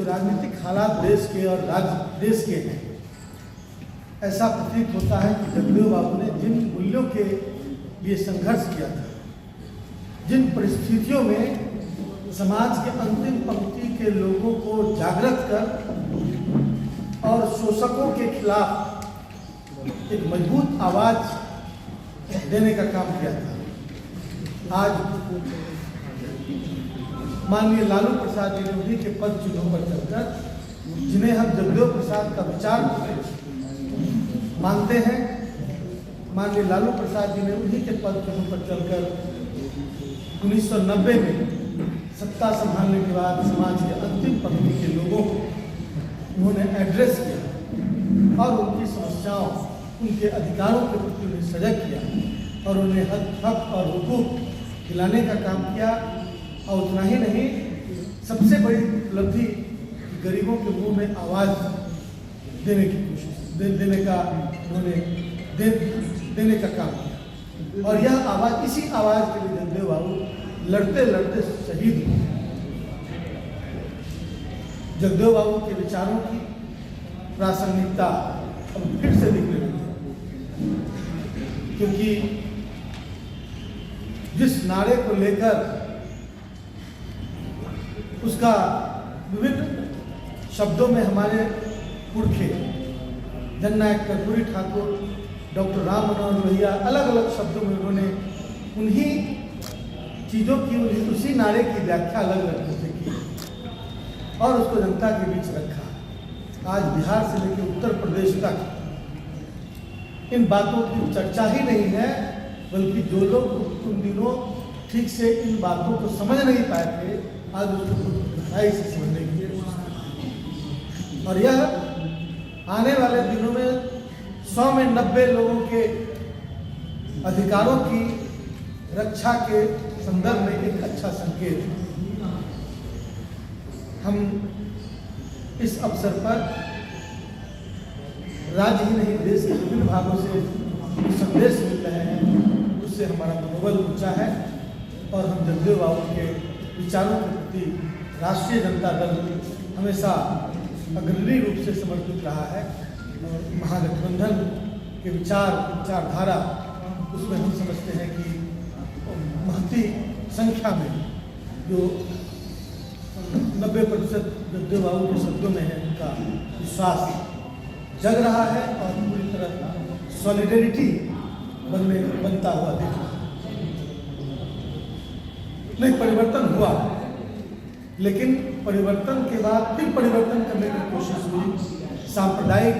जो राजनीतिक हालात देश के और देश के हैं, ऐसा प्रतीत होता है कि जगदेव बाबू ने जिन मूल्यों के लिए संघर्ष किया था, जिन परिस्थितियों में समाज के अंतिम पंक्ति के लोगों को जागृत कर और शोषकों के खिलाफ एक मजबूत आवाज देने का काम किया था। आज माननीय लालू प्रसाद जी ने उन्हीं के पद चिन्हों पर चलकर, जिन्हें हम जगदेव प्रसाद का विचार मानते हैं, माननीय लालू प्रसाद जी ने उन्हीं के पद चिन्हों पर चलकर 1990 में सत्ता संभालने के बाद समाज के अंतिम पंक्ति के लोगों को उन्होंने एड्रेस किया और उनकी समस्याओं, उनके अधिकारों के प्रति उन्हें सजग किया और उन्हें हक और हुकूक दिलाने का काम किया। और उतना ही नहीं, सबसे बड़ी उपलब्धि गरीबों के मुंह में आवाज़ देने की कोशिश देने का उन्होंने देने का काम किया। और यह आवाज़, इसी आवाज़ के लिए जगदेव बाबू लड़ते लड़ते शहीद हुए। जगदेव बाबू के विचारों की प्रासंगिकता अब फिर से दिखने लगी, क्योंकि जिस नारे को लेकर उसका विभिन्न शब्दों में हमारे पुरखे जननायक कर्पूरी ठाकुर, डॉक्टर राम मनोहर लोहिया अलग अलग शब्दों में उन्होंने उन्हीं चीज़ों की, उसी नारे की व्याख्या अलग अलग ढंग से की और उसको जनता के बीच रखा। आज बिहार से लेकर उत्तर प्रदेश तक इन बातों की चर्चा ही नहीं है, बल्कि जो लोग उन दिनों ठीक से इन बातों को समझ नहीं पाए थे, आज उसको गहराई से समझने की कोशिश। और यह आने वाले दिनों में 100 में 90 लोगों के अधिकारों की रक्षा के संदर्भ में एक अच्छा संकेत है। हम इस अवसर पर राज्य ही नहीं, देश के विभिन्न भागों से संदेश मिल रहे हैं, उससे हमारा मनोबल ऊंचा है और हम जगदेव बाबू के विचारों के प्रति राष्ट्रीय जनता दल हमेशा अग्रणी रूप से समर्पित रहा है। और महागठबंधन के विचारधारा, उसमें हम समझते हैं कि महती संख्या में जो 90% जगदेव बाबू के शब्दों में है, उनका विश्वास जग रहा है और पूरी तरह सॉलिडेरिटी बनता हुआ दिख रहा है। नहीं, परिवर्तन हुआ, लेकिन परिवर्तन के बाद फिर परिवर्तन करने की कोशिश हुई, सांप्रदायिक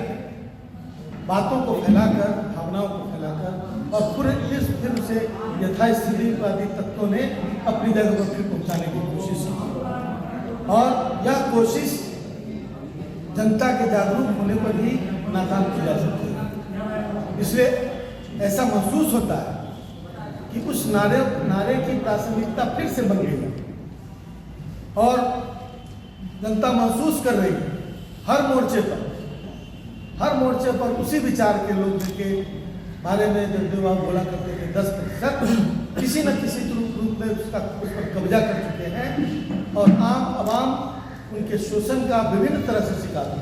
बातों को फैलाकर, भावनाओं को फैलाकर, और फिर से यथास्थितिवादी तत्वों ने अपनी जगह पर फिर पहुंचाने की कोशिश की। और यह कोशिश जनता के जागरूक होने पर ही नाकाम की जा सकती है। इसलिए ऐसा महसूस होता है कि उस नारे की प्रासंगिकता फिर से बन गई है और जनता महसूस कर रही है हर मोर्चे पर उसी विचार के लोग, जिनके बारे में जगदेव बाबू बोला करते थे 10% किसी न किसी रूप में उस पर कब्जा कर चुके हैं और आम आवाम उनके शोषण का विभिन्न तरह से शिकार है।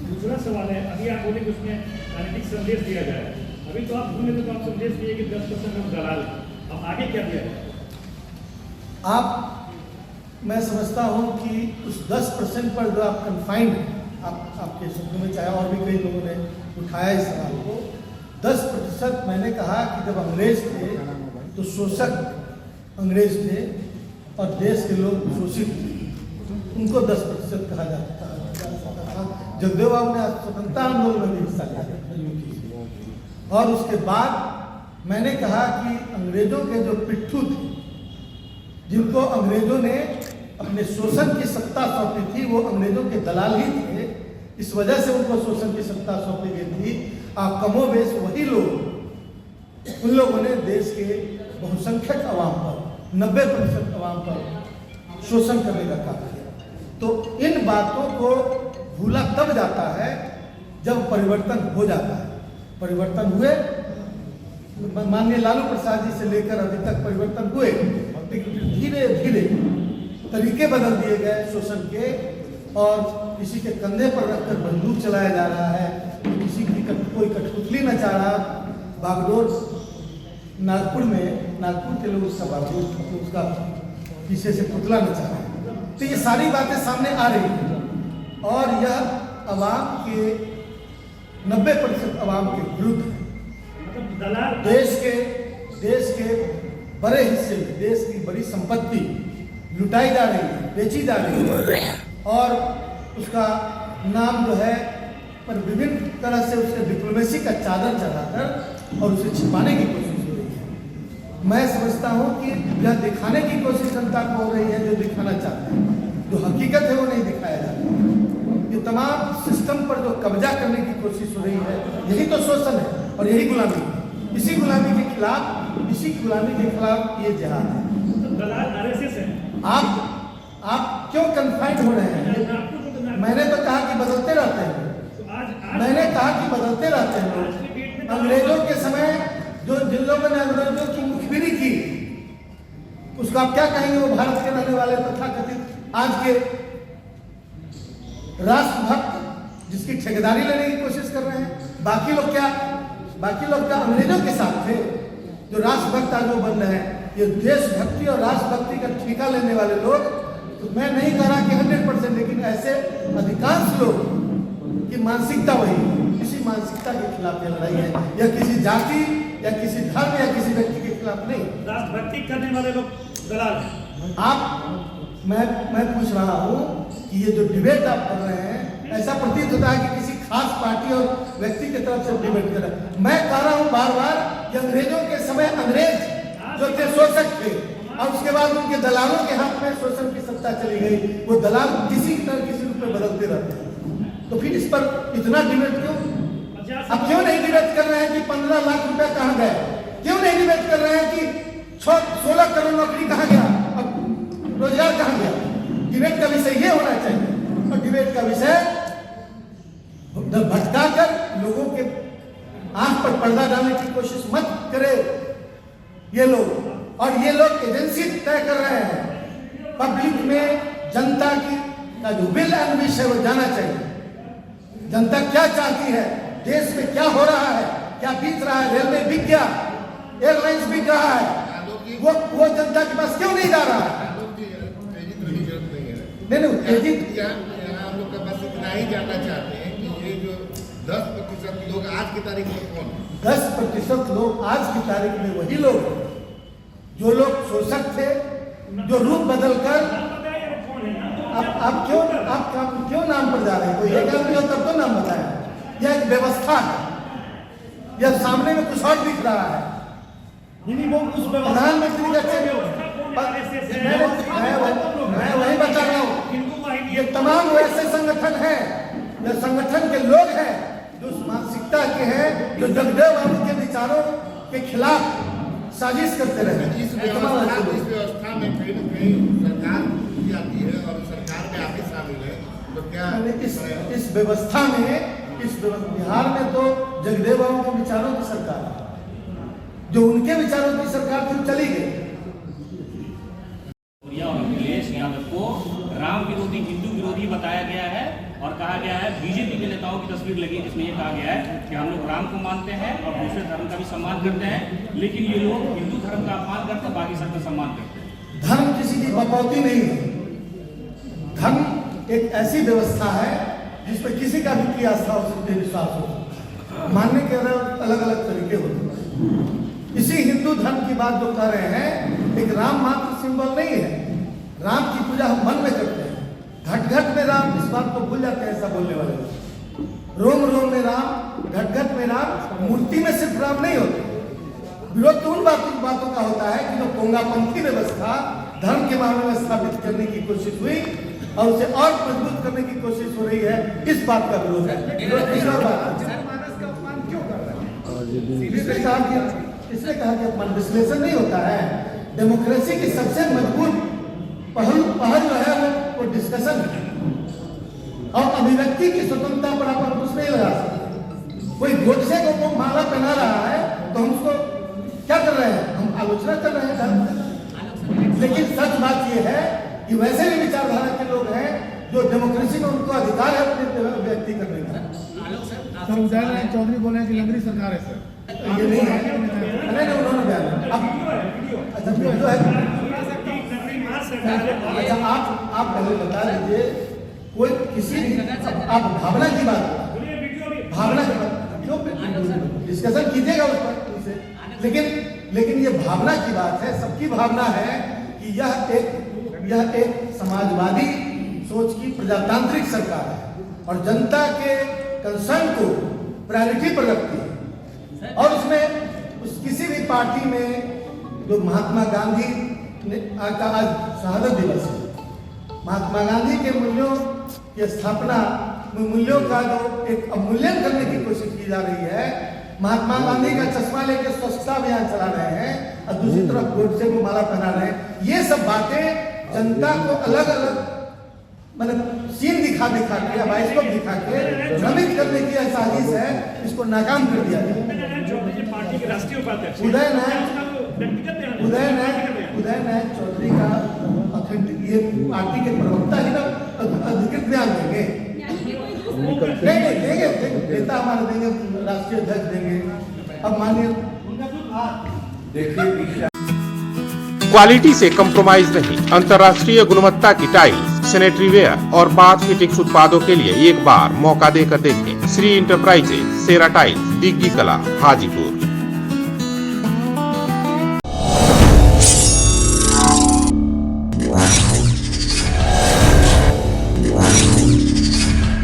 दूसरा सवाल है, अभी आप बोले कि उसमें राजनीतिक संदेश दिया जाए, अभी तो आप बोले तो आप संदेश दिए कि 10% लोग दलाल, अब आगे क्या दिया जाए? मैं समझता हूँ कि उस 10% पर जो आप कन्फाइंड हैं, आपके शब्दों में, चाहे और भी कई लोगों ने उठाया इस सवाल को, 10% मैंने कहा कि जब अंग्रेज थे तो शोषक अंग्रेज थे और देश के लोग शोषित थे, उनको 10% कहा जाता था। जगदेव बाबू ने स्वतंत्रता आंदोलन में हिस्सा लिया और उसके बाद मैंने कहा कि अंग्रेजों के जो पिट्ठू थे, जिनको अंग्रेजों ने अपने शोषण की सत्ता सौंपी थी, वो अंग्रेजों के दलाल ही थे, इस वजह से उनको शोषण की सत्ता सौंपी गई थी। कमोबेश वही लोग, उन लोगों ने देश के बहुसंख्यक अवाम पर, 90% अवाम पर शोषण करने का काम किया। तो इन बातों को भूला तब जाता है जब परिवर्तन हो जाता है। परिवर्तन हुए, माननीय लालू प्रसाद जी से लेकर अभी तक परिवर्तन हुए, लेकिन धीरे धीरे तरीके बदल दिए गए शोषण के, और किसी के कंधे पर रखकर बंदूक चलाया जा रहा है, किसी की कोई कठपुतली नचा रहा। बागडोर नागपुर के लोग उसका बागडोर उसका पीछे से पुतला नचा रहे हैं। तो ये सारी बातें सामने आ रही हैं और यह अवाम के 90% अवाम के विरुद्ध है। मतलब दलाल देश के बड़े हिस्से में देश की बड़ी संपत्ति लुटाई जा रही है, बेची जा रही है, और उसका नाम जो है पर विभिन्न तरह से उसके डिप्लोमेसी का चादर चढ़ाकर और उसे छिपाने की कोशिश हो रही है। मैं समझता हूँ कि यह दिखाने की कोशिश जनता को हो रही है जो दिखाना चाहते हैं, जो हकीकत है वो नहीं दिखाया जा रहा। ये तमाम सिस्टम पर जो कब्जा करने की कोशिश हो रही है, यही तो शोषण है और यही गुलामी है। इसी गुलामी के खिलाफ ये जिहाद है। तो दलाल आरएसएस है। आप क्यों कन्फाइंड हो रहे हैं? मैंने तो कहा कि बदलते रहते हैं। मैंने कहा कि बदलते रहते हैं। अंग्रेजों के समय जिन लोगों ने अंग्रेजों की मुखबिरी की, उसको आप क्या कहेंगे? वो भारत के रहने वाले तथाकथित आज के राष्ट्रभक्त जिसकी ठेकेदारी लेने की कोशिश कर रहे हैं। बाकी लोग क्या अंग्रेजों के साथ थे? जो राष्ट्रभक्त आज वो बन रहे हैं, ये देशभक्ति और राष्ट्रभक्ति का ठेका लेने वाले लोग, तो मैं नहीं कह रहा कि 100%, लेकिन ऐसे अधिकांश लोग की मानसिकता वही, इसी मानसिकता के खिलाफ ये लड़ाई है। या किसी जाति या किसी धर्म या किसी व्यक्ति के खिलाफ नहीं, राष्ट्रभक्ति करने वाले लोग दलाल हैं। मैं पूछ रहा हूँ कि ये जो डिबेट आप कर रहे हैं, ऐसा प्रतीत होता है कि किसी खास पार्टी और व्यक्ति की तरफ से डिबेट कर रहे हैं। मैं कह रहा हूँ बार बार कि अंग्रेजों के समय अंग्रेज जो थे शोषक थे, और उसके बाद उनके दलालों के हाथ में शोषण की सत्ता चली गई। वो दलाल किसी रूप में बदलते रहते हैं। तो फिर इस पर इतना डिबेट क्यों? अब क्यों नहीं डिबेट कर रहे हैं कि 15 लाख रुपए कहाँ गए? क्यों नहीं डिबेट कर रहे हैं कि 16 करोड़ नौकरी कहाँ गया, अब रोजगार कहाँ गया? डिबेट का विषय ये होना चाहिए, और डिबेट का विषय भटका कर लोगों के आंख पर पर्दा डालने की कोशिश मत करे ये लोग। और ये लोग एजेंसी तय कर रहे हैं। पब्लिक में जनता का जो विल एंड विश है वो जाना चाहिए। जनता क्या चाहती है, देश में क्या हो रहा है, क्या बीत रहा है। रेलवे बिक गया, एयरलाइंस बिक रहा है, वो जनता के पास क्यों नहीं जा रहा है? नहीं तेजी हम लोग का बस इतना ही जानना चाहते हैं कि ये जो 10% लोग आज की तारीख में कौन है? 10% लोग आज की तारीख में वही लोग हैं जो लोग शोषक थे, जो रूप बदलकर आप क्यों नाम पर जा रहे हैं? कोई एक आदमी हो तब तो नाम बताया। यह एक व्यवस्था है, यह सामने में कुछ और दिख रहा है। प्रधानमंत्री मैं वही बता रहा हूँ, ये तमाम वैसे संगठन हैं, ये संगठन के लोग हैं जो उस मानसिकता के हैं, जो जगदेव बाबू के विचारों के खिलाफ साजिश करते रहे। इस व्यवस्था में कहीं न कहीं सरकार की आती है और सरकार में आप भी शामिल है, तो क्या इस व्यवस्था में बिहार में तो जगदेव बाबू के विचारों की सरकार है, जो उनके विचारों की सरकार थी चली गई। और अखिलेश यादव को राम विरोधी, हिंदू विरोधी बताया गया है और कहा गया है, बीजेपी के नेताओं की तस्वीर लगी जिसमें ये कहा गया है कि हम लोग राम को मानते हैं और दूसरे धर्म का भी सम्मान करते हैं, लेकिन ये लोग हिंदू धर्म का अपमान करते हैं, बाकी सबका सम्मान करते हैं। धर्म किसी की बपौती नहीं है। धर्म एक ऐसी व्यवस्था है जिसमें किसी का भी आस्था हो सकती है, विश्वास हो सकता है, मानने के अलग अलग तरीके होते हैं। इसी हिंदू धर्म की बात जो कर रहे हैं, एक राम मात्र सिंबल नहीं है। राम की पूजा हम मन में करते हैं, घट घट में राम, इस बात को भूल जाते हैं ऐसा बोलने वाले लोग। रोम रोम में राम, घट घट में राम, मूर्ति में सिर्फ राम नहीं होते। विरोध तो उन बातों का होता है कि जो पोंगापंथी व्यवस्था धर्म के मामले में स्थापित करने की कोशिश हुई और उसे और मजबूत करने की कोशिश हो रही है, इस बात का विरोध है। इसने कहा कि अपमान विश्लेषण नहीं होता है। डेमोक्रेसी की सबसे मजबूत पहल जो है वो डिस्कशन है, और अभिव्यक्ति की स्वतंत्रता पर आप कुछ नहीं लगा सकते। कोई गोडसे को वो माला पहना रहा है तो हम उसको क्या कर रहे हैं? हम आलोचना कर रहे हैं। लेकिन सच बात यह है ये वैसे भी विचारधारा के लोग हैं जो डेमोक्रेसी में उनको अधिकार है अपने व्यक्ति करने का। सर उदय चौधरी बोले हैं कि लंगड़ी सरकार है सर। ये नहीं है, नहीं उन्होंने बयान दिया। अब अच्छा वीडियो है, अच्छा आप पहले बता दीजिए कोई किसी आप भावना की बात, भावना की बात क्यों डिस्कशन कीजिएगा उस पर उनसे, लेकिन ये भावना की बात है, सबकी भावना है कि यह एक समाजवादी सोच की प्रजातांत्रिक सरकार है और जनता के कंसर्न को प्रायोरिटी पर रखती है। और उसमें किसी भी पार्टी में जो महात्मा गांधी का आज शहादत दिवस है, महात्मा गांधी के मूल्यों की स्थापना, मूल्यों का जो एक अवमूल्यन करने की कोशिश की जा रही है। महात्मा गांधी का चश्मा लेकर स्वच्छता अभियान चला रहे हैं और दूसरी तरफ गोडसे को माला पहना रहे हैं। ये सब बातें जनता को अलग अलग मतलब सीन दिखा के या बाइस्कोप दिखा के भ्रमित करने की साजिश है, इसको नाकाम कर दिया जाए। पार्टी के राष्ट्रीय उपाध्यक्ष उदय नारायण चौधरी का ऑथेंटिक ये पार्टी के प्रवक्ता ही ना अधिकृत बयान देंगे, नहीं देंगे, नेता हमारे देंगे, राष्ट्रीय अध्यक्ष देंगे। अब मानिए देखिए क्वालिटी से कम्प्रोमाइज नहीं, अंतर्राष्ट्रीय गुणवत्ता की टाइल्स, सैनिटरी वेयर और बाथ फिटिंग्स उत्पादों के लिए एक बार मौका देकर देखें। श्री इंटरप्राइजेज, सेरा टाइल्स, दिग्गी कला, हाजीपुर।